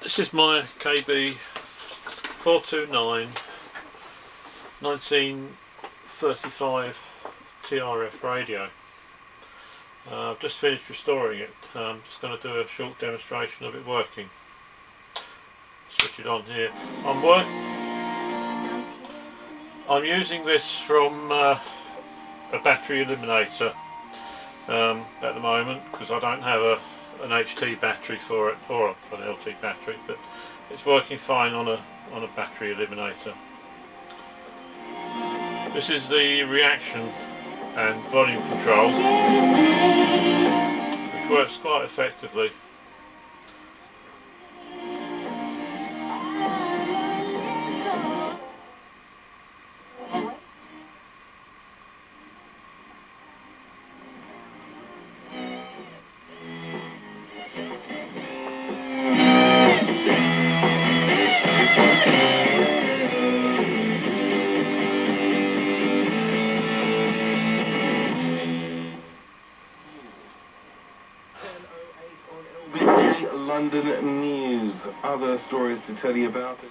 This is my KB 429 1935 TRF radio. I've just finished restoring it. I'm just going to do a short demonstration of it working. Switch it on here. I'm using this from a battery eliminator at the moment, because I don't have an HT battery for it, or an LT battery, but it's working fine on a battery eliminator. This is the reaction and volume control, which works quite effectively. London News. Other stories to tell you about it.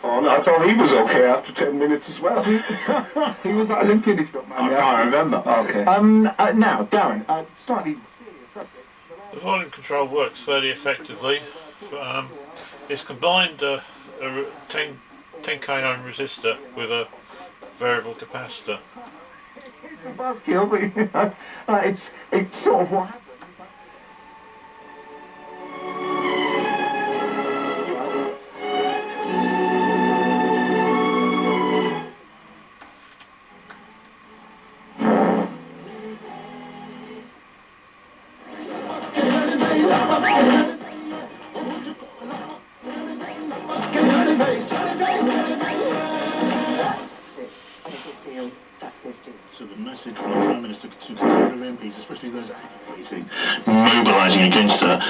Oh, no, I thought he was okay after 10 minutes as well. He was at Olympian, if not I can't remember. Okay. Now, Darren, slightly serious subject. The volume control works fairly effectively. It's combined a 10k ohm resistor with a variable capacitor. It's a buzzkill, but you know, it's sort of what happens. So the message from the Prime Minister to Conservative MPs, especially those advocating, mobilising against her,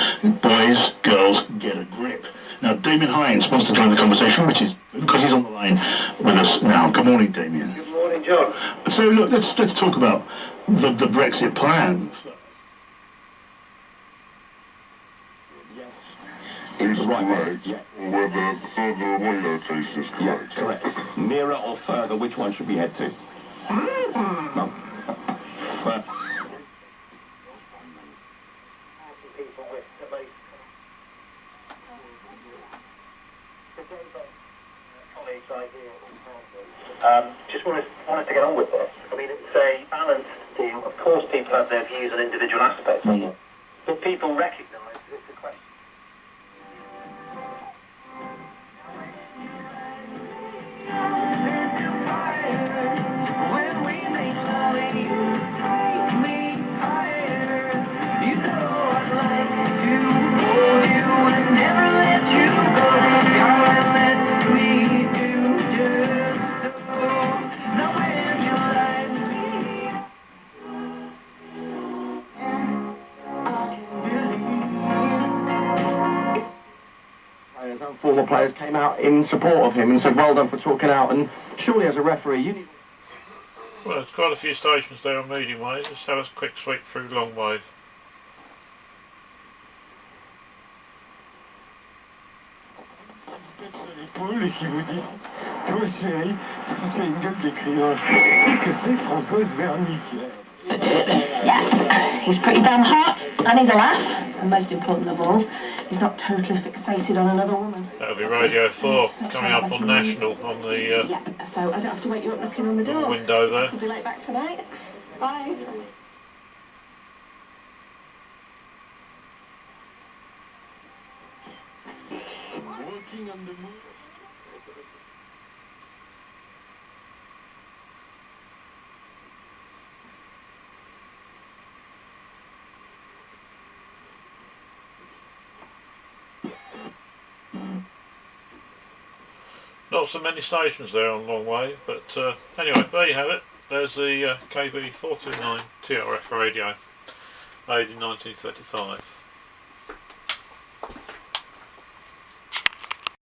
boys, girls, get a grip. Now Damien Hines wants to join the conversation, which is because he's on the line with us now. Good morning, Damien. Good morning, John. So look, let's talk about the Brexit plan. Is right, yeah. Whether further away location is correct. Yeah, correct. Nearer or further, which one should we head to? No. Just wanted to get on with this. I mean, it's a balanced deal. Of course, people have their views on individual aspects of it, but people recognise it's a question. Former players came out in support of him and said, well done for talking out, and surely as a referee you need... Well, there's quite a few stations there on medium wave. Let's have a quick sweep through long wave. Yeah, he's pretty damn hot, and he's a lass, and most important of all, he's not totally fixated on another woman. That'll be Radio 4 coming up on National on the yeah, so I don't have to wait you up knocking on the door. window there. I'll be late back tonight. Bye. Working on the move. Not so many stations there on long wave, but anyway, there you have it. There's the KB 429 TRF radio, made in 1935.